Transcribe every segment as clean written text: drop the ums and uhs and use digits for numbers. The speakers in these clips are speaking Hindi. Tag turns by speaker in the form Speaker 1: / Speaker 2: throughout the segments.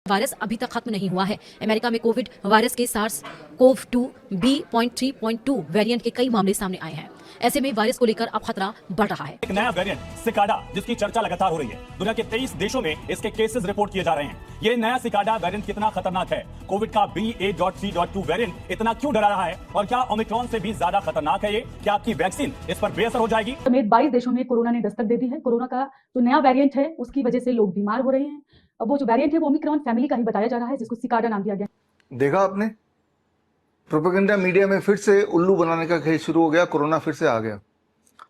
Speaker 1: वायरस अभी तक खत्म नहीं हुआ है। अमेरिका में कोविड वायरस के सार्स कोव 2 B.3.2 वेरिएंट के कई मामले सामने आए हैं। ऐसे में वायरस को लेकर अब खतरा बढ़ रहा है।
Speaker 2: एक नया वेरिएंट सिकाडा, जिसकी चर्चा लगातार हो रही है। दुनिया के 23 देशों में इसके केसेस रिपोर्ट किए जा रहे हैं। ये नया सिकाडा वेरिएंट कितना खतरनाक है? कोविड का BA.3.2 वेरिएंट इतना क्यों डरा रहा है? और क्या ओमिक्रॉन से भी ज्यादा खतरनाक है ये? क्या आपकी वैक्सीन इस पर बेअसर हो जाएगी?
Speaker 3: समेत 22 देशों में कोरोना ने दस्तक दे दी है। कोरोना का जो नया वेरिएंट है उसकी वजह से लोग बीमार हो रहे हैं। अब वो जो वेरिएंट है वो ओमिक्रॉन फैमिली का ही बताया जा रहा है, जिसको सिकाडा नाम दिया गया।
Speaker 4: देखा आपने, प्रोपेगेंडा मीडिया में फिर से उल्लू बनाने का खेल शुरू हो गया। कोरोना फिर से आ गया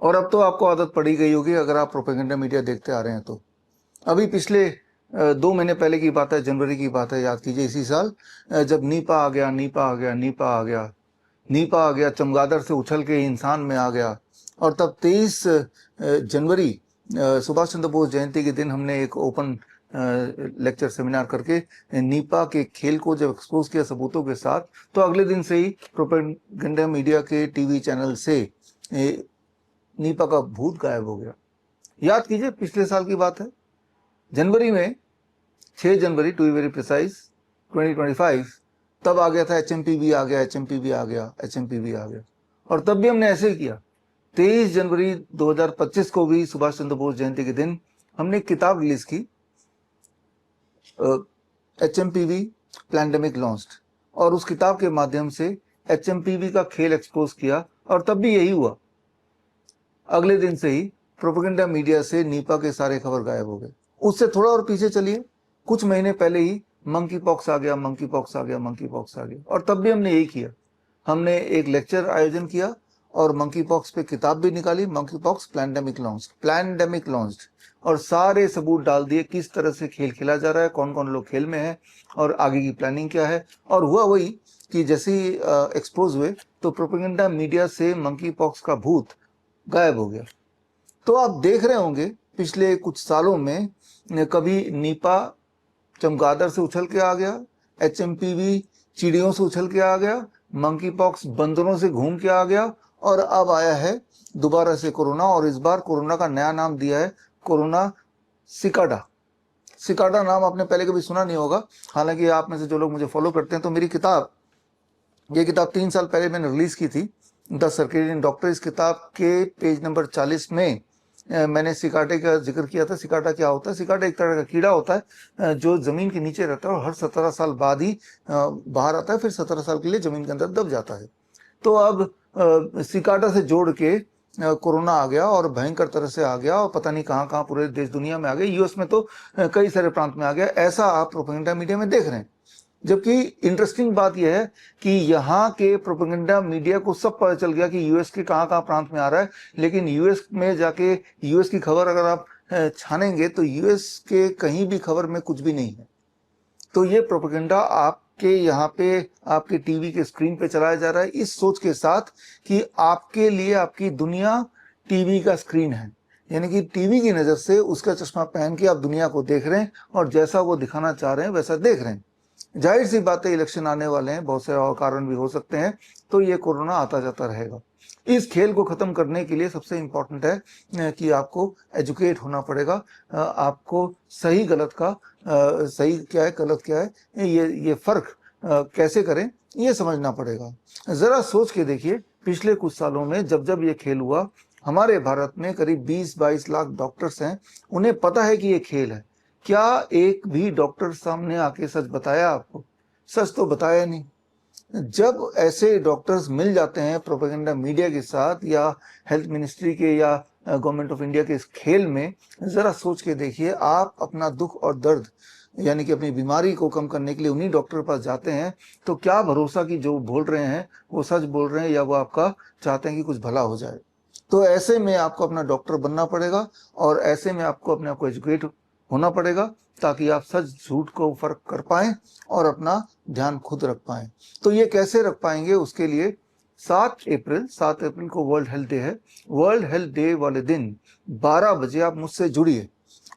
Speaker 4: और अब तो आपको आदत पड़ी गई होगी अगर आप प्रोपेगेंडा मीडिया देखते आ रहे हैं तो। अभी पिछले 2 महीने पहले की बात है, जनवरी की बात है, याद कीजिए इसी साल, जब नीपा आ गया, नीपा आ गया, चमगादड़ से उछल के इंसान में आ गया। और तब 23 जनवरी सुभाष चंद्र बोस जयंती के दिन हमने एक ओपन लेक्चर सेमिनार करके नीपा के खेल को जब एक्सपोज किया सबूतों के साथ, तो अगले दिन से ही प्रोपेगेंडा मीडिया के टीवी चैनल से नीपा का भूत गायब हो गया। याद कीजिए पिछले साल की बात है, जनवरी में 6 जनवरी टू बी वेरी प्रिसाइज 2025, तब आ गया था HMPV आ गया। और तब भी हमने ऐसे ही किया। 23 जनवरी 2025 को भी सुभाष चंद्र बोस जयंती के दिन हमने एक किताब रिलीज की, HMPV पैंडेमिक लॉन्च्ड, और उस किताब के माध्यम से HMPV का खेल एक्सपोज किया। और तब भी यही हुआ, अगले दिन से ही प्रोपेगेंडा मीडिया से नीपा के सारे खबर गायब हो गए। उससे थोड़ा और पीछे चलिए, कुछ महीने पहले ही मंकी पॉक्स आ गया, और तब भी हमने यही किया। हमने एक लेक्चर आयोजन किया और मंकी पॉक्स पे किताब भी निकाली, मंकी पॉक्स पैंडेमिक लॉन्च्ड, और सारे सबूत डाल दिए किस तरह से खेल खेला जा रहा है, कौन कौन लोग खेल में है और आगे की प्लानिंग क्या है। और हुआ वही कि जैसे ही एक्सपोज हुए तो प्रोपेगेंडा मीडिया से मंकी पॉक्स का भूत गायब हो गया। तो आप देख रहे होंगे पिछले कुछ सालों में कभी नीपा चमगादड़ से उछल के आ गया, HMPV चिड़ियों से उछल के आ गया, मंकी पॉक्स बंदरों से घूम के आ गया, और अब आया है दोबारा से कोरोना। और इस बार कोरोना का नया नाम दिया है कोरोना सिकाडा नाम आपने पहले कभी सुना नहीं होगा। हालांकि आप में से जो लोग मुझे फॉलो करते हैं तो मेरी ये किताब 3 साल पहले मैंने रिलीज की थी, द सर्केडियन डॉक्टर। इस किताब के पेज नंबर 40 में मैंने सिकाडे का जिक्र किया था। सिकाडा क्या होता है? सिकाडा एक तरह का कीड़ा होता है जो जमीन के नीचे रहता है और हर 17 साल बाद ही बाहर आता है, फिर 17 साल के लिए जमीन के अंदर दब जाता है। तो अब सिकाडा से जोड़ के कोरोना आ गया और भयंकर तरह से आ गया, और पता नहीं कहाँ कहाँ पूरे देश दुनिया में आ गया, यूएस में तो कई सारे प्रांत में आ गया। ऐसा आप प्रोपेगेंडा मीडिया में देख रहे हैं। जबकि इंटरेस्टिंग बात यह है कि यहाँ के प्रोपेगेंडा मीडिया को सब पता चल गया कि यूएस के कहाँ कहाँ प्रांत में आ रहा है, लेकिन यूएस में जाके यूएस की खबर अगर आप छानेंगे तो यूएस के कहीं भी खबर में कुछ भी नहीं है। तो ये प्रोपेगेंडा आपके यहाँ पे आपके टीवी के स्क्रीन पे चलाया जा रहा है, इस सोच के साथ कि आपके लिए आपकी दुनिया टीवी का स्क्रीन है, यानी कि टीवी की नज़र से उसका चश्मा पहन के आप दुनिया को देख रहे हैं और जैसा वो दिखाना चाह रहे हैं वैसा देख रहे हैं। जाहिर सी बात है, इलेक्शन आने वाले हैं, बहुत से और कारण भी हो सकते हैं, तो ये कोरोना आता जाता रहेगा। इस खेल को ख़त्म करने के लिए सबसे इम्पोर्टेंट है कि आपको एजुकेट होना पड़ेगा। आपको सही गलत का सही क्या है गलत क्या है ये फ़र्क कैसे करें ये समझना पड़ेगा। ज़रा सोच के देखिए, पिछले कुछ सालों में जब जब ये खेल हुआ, हमारे भारत में करीब 20-22 लाख डॉक्टर्स हैं, उन्हें पता है कि ये खेल है। क्या एक भी डॉक्टर सामने आके सच बताया आपको? सच तो बताया नहीं। जब ऐसे डॉक्टर्स मिल जाते हैं प्रोपेगेंडा मीडिया के साथ या हेल्थ मिनिस्ट्री के या गवर्नमेंट ऑफ इंडिया के इस खेल में, जरा सोच के देखिए, आप अपना दुख और दर्द यानी कि अपनी बीमारी को कम करने के लिए उन्हीं डॉक्टर के पास जाते हैं, तो क्या भरोसा कि जो बोल रहे हैं वो सच बोल रहे हैं या वो आपका चाहते हैं कि कुछ भला हो जाए। तो ऐसे में आपको अपना डॉक्टर बनना पड़ेगा और ऐसे में आपको अपने आप को एजुकेट होना पड़ेगा ताकि आप सच झूठ को फर्क कर पाएं और अपना ध्यान खुद रख पाएं। तो ये कैसे रख पाएंगे? उसके लिए 7 अप्रैल को वर्ल्ड हेल्थ डे है। वर्ल्ड हेल्थ डे वाले दिन 12 बजे आप मुझसे जुड़िए,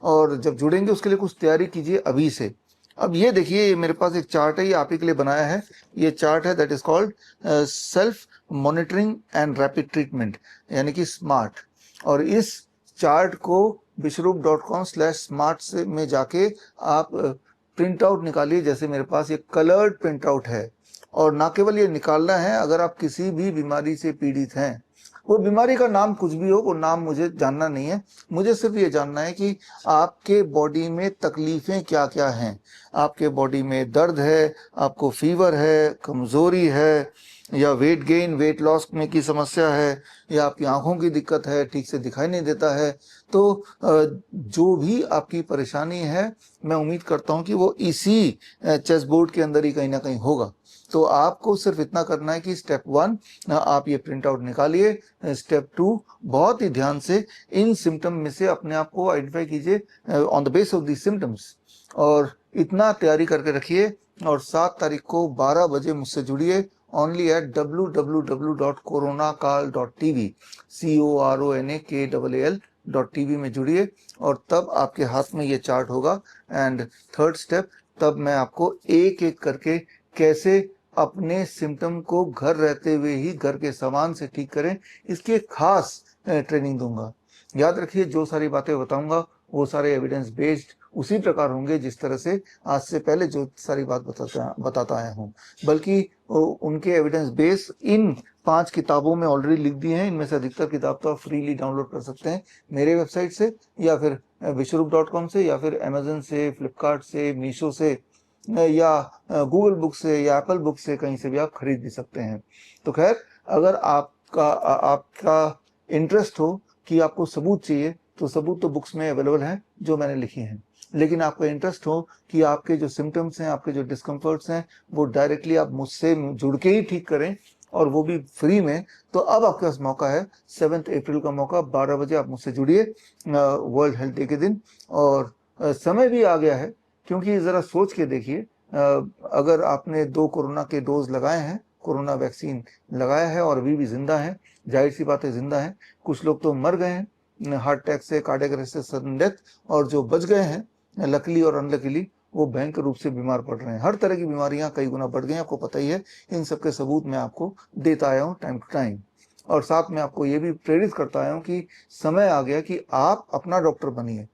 Speaker 4: और जब जुड़ेंगे उसके लिए कुछ तैयारी कीजिए अभी से। अब ये देखिए, मेरे पास एक चार्ट है, ये आप ही के लिए बनाया है। ये चार्ट है that is called self monitoring and rapid treatment, यानी कि स्मार्ट। और इस चार्ट को विश्वरूप.com/smart में जाके आप प्रिंट आउट निकालिए। जैसे मेरे पास ये कलर्ड प्रिंट आउट है, और ना केवल ये निकालना है, अगर आप किसी भी बीमारी से पीड़ित हैं, वो बीमारी का नाम कुछ भी हो, वो नाम मुझे जानना नहीं है, मुझे सिर्फ ये जानना है कि आपके बॉडी में तकलीफें क्या क्या हैं। आपके बॉडी में दर्द है, आपको फीवर है, कमजोरी है, या वेट गेन वेट लॉस में की समस्या है, या आपकी आंखों की दिक्कत है, ठीक से दिखाई नहीं देता है, तो जो भी आपकी परेशानी है, मैं उम्मीद करता हूं कि वो इसी चेस बोर्ड के अंदर ही कहीं ना कहीं होगा। तो आपको सिर्फ इतना करना है कि स्टेप 1 आप ये प्रिंट आउट निकालिए, स्टेप 2 बहुत ही ध्यान से इन सिम्टम में से अपने आप को आइडेंटिफाई कीजिए on the base of the symptoms, और इतना तैयारी करके रखिए। और 7 तारीख को 12 बजे मुझसे जुड़िए only at www.coronakal.tv CORONAKAL.tv में जुड़िए, और तब आपके हाथ में ये चार्ट होगा। एंड थर्ड स्टेप, तब मैं आपको एक एक करके कैसे अपने सिम्टम को घर रहते हुए ही घर के सामान से ठीक करें, इसकी एक खास ट्रेनिंग दूंगा। याद रखिए, जो सारी बातें बताऊंगा वो सारे एविडेंस बेस्ड उसी प्रकार होंगे जिस तरह से आज से पहले जो सारी बात बताता आया हूँ, बल्कि उनके एविडेंस बेस इन 5 किताबों में ऑलरेडी लिख दिए हैं। इनमें से अधिकतर किताब तो आप फ्रीली डाउनलोड कर सकते हैं मेरे वेबसाइट से, या फिर विश्वरूप.com से, या फिर अमेजन से, फ्लिपकार्ट से, मीशो से, या गूगल बुक से, या एप्पल बुक से, कहीं से भी आप खरीद भी सकते हैं। तो खैर, अगर आपका इंटरेस्ट हो कि आपको सबूत चाहिए, तो सबूत तो बुक्स में अवेलेबल है जो मैंने लिखी हैं, लेकिन आपका इंटरेस्ट हो कि आपके जो सिम्टम्स हैं, आपके जो डिस्कम्फर्ट्स हैं, वो डायरेक्टली आप मुझसे जुड़ के ही ठीक करें, और वो भी फ्री में, तो अब आपके पास मौका है। 7 अप्रैल का मौका, 12 बजे आप मुझसे जुड़िए वर्ल्ड हेल्थ डे के दिन। और समय भी आ गया है, क्योंकि ज़रा सोच के देखिए, अगर आपने 2 कोरोना के डोज लगाए हैं, कोरोना वैक्सीन लगाया है और अभी भी जिंदा है, जाहिर सी बात है जिंदा है। कुछ लोग तो मर गए हैं हार्ट अटैक से, कार्डियक अरेस्ट से, सडन डेथ, और जो बच गए हैं लकीली और अनलकीली, वो भयंकर रूप से बीमार पड़ रहे हैं। हर तरह की बीमारियां कई गुना बढ़ गई हैं, आपको पता ही है। इन सब के सबूत मैं आपको देता आया हूँ टाइम टू टाइम, और साथ में आपको ये भी प्रेरित करता आया हूँ कि समय आ गया कि आप अपना डॉक्टर बनिए।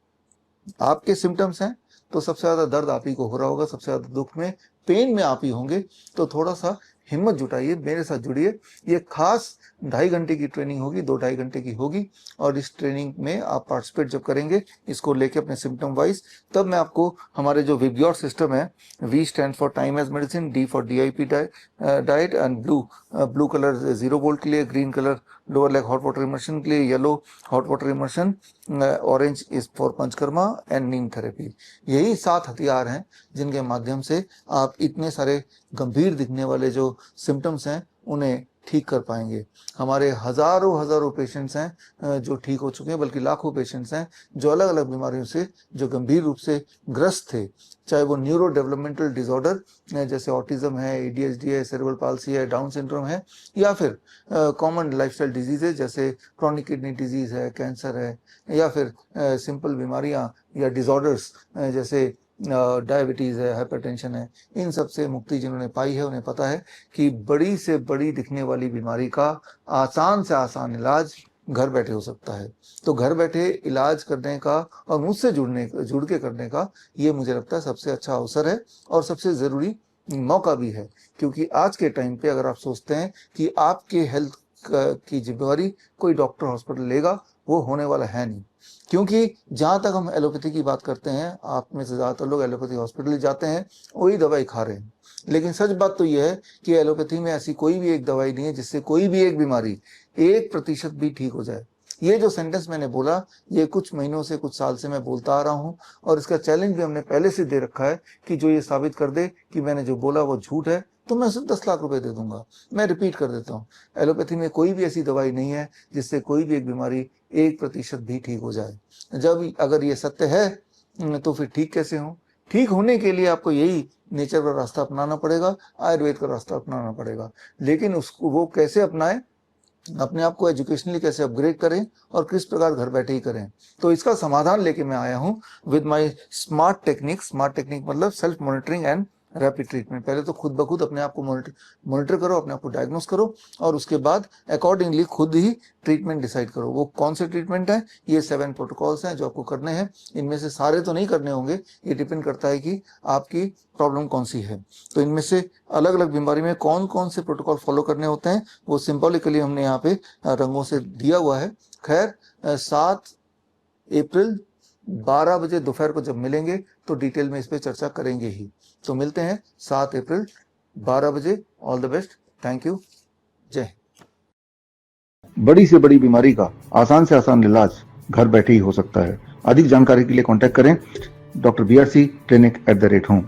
Speaker 4: आपके सिम्टम्स हैं तो सबसे ज्यादा दर्द आप ही को हो रहा होगा, सबसे ज्यादा दुख में, पेन में आप ही होंगे, तो थोड़ा सा हिम्मत जुटाइए, मेरे साथ जुड़िए। ये खास 2.5 घंटे की ट्रेनिंग होगी, 2-2.5 घंटे की होगी, और इस ट्रेनिंग में आप पार्टिसिपेट जब करेंगे इसको लेके अपने सिम्टम वाइज, तब मैं आपको हमारे जो विब्योर सिस्टम है, V stand for time as medicine, D for DIP diet, and blue colour 0 volt के लिए, green colour lower leg hot water immersion के लिए, yellow hot water immersion, orange is for panchakarma and neem therapy. यही 7 हथियार हैं जिनके माध्यम से आप इतने सारे गंभीर दिखने वाले जो सिम्टम्स हैं उन्हें ठीक कर पाएंगे। हमारे हजारों पेशेंट्स हैं जो ठीक हो चुके हैं, बल्कि लाखों पेशेंट्स हैं जो अलग अलग बीमारियों से जो गंभीर रूप से ग्रस्त थे, चाहे वो न्यूरो डेवलपमेंटल डिसऑर्डर जैसे ऑटिज्म है, ADHD है, सेरेब्रल पाल्सी है, डाउन सिंड्रोम है, या फिर कॉमन लाइफस्टाइल डिजीजेज जैसे क्रॉनिक किडनी डिजीज है, कैंसर है, या फिर सिंपल बीमारियां या डिसऑर्डर्स जैसे डायबिटीज़ है, हाइपरटेंशन है। इन सब से मुक्ति जिन्होंने पाई है उन्हें पता है कि बड़ी से बड़ी दिखने वाली बीमारी का आसान से आसान इलाज घर बैठे हो सकता है। तो घर बैठे इलाज करने का और मुझसे जुड़ के करने का ये मुझे लगता है सबसे अच्छा अवसर है और सबसे ज़रूरी मौका भी है, क्योंकि आज के टाइम पे अगर आप सोचते हैं कि आपके हेल्थ की जिम्मेवारी कोई डॉक्टर हॉस्पिटल लेगा, वो होने वाला है नहीं। क्योंकि जहाँ तक हम एलोपैथी की बात करते हैं, आप में से ज़्यादातर लोग एलोपैथी हॉस्पिटल जाते हैं, वही दवाई खा रहे हैं। लेकिन सच बात तो यह है कि एलोपैथी में ऐसी कोई भी एक दवाई नहीं है जिससे कोई भी एक बीमारी 1% भी ठीक हो जाए। ये जो सेंटेंस मैंने बोला, ये कुछ महीनों से, कुछ साल से मैं बोलता आ रहा हूँ, और इसका चैलेंज भी हमने पहले से दे रखा है कि जो ये साबित कर दे कि मैंने जो बोला वो झूठ है, तो मैं सिर्फ 10 लाख रुपए दे दूंगा। मैं रिपीट कर देता हूँ, एलोपैथी में कोई भी ऐसी दवाई नहीं है जिससे कोई भी एक बीमारी 1% भी ठीक हो जाए। जब अगर ये सत्य है तो फिर ठीक कैसे हो? ठीक होने के लिए आपको यही नेचर का रास्ता अपनाना पड़ेगा, आयुर्वेद का रास्ता अपनाना पड़ेगा। लेकिन उसको वो कैसे अपनाएं, अपने आप को एजुकेशनली कैसे अपग्रेड करें और किस प्रकार घर बैठे ही करें, तो इसका समाधान लेके मैं आया हूँ with my smart technique. Smart technique मतलब self monitoring and rapid treatment. पहले तो खुद ब खुद अपने आप को मॉनिटर करो, अपने आप को डायग्नोस करो और उसके बाद अकॉर्डिंगली खुद ही ट्रीटमेंट डिसाइड करो। वो कौन से ट्रीटमेंट है, ये 7 प्रोटोकॉल्स हैं जो आपको करने हैं। इनमें से सारे तो नहीं करने होंगे, ये डिपेंड करता है कि आपकी प्रॉब्लम कौन सी है। तो इनमें से अलग अलग बीमारी में कौन कौन से प्रोटोकॉल फॉलो करने होते हैं वो सिंबॉलिकली हमने यहाँ पे रंगों से दिया हुआ है। खैर 7 अप्रैल 12 बजे दोपहर को जब मिलेंगे तो डिटेल में इस पे चर्चा करेंगे ही। तो मिलते हैं 7 अप्रैल 12 बजे। All the best, thank you, जय। बड़ी से बड़ी बीमारी का आसान से आसान इलाज घर बैठे ही हो सकता है। अधिक जानकारी के लिए कांटेक्ट करें drBRC clinic@home।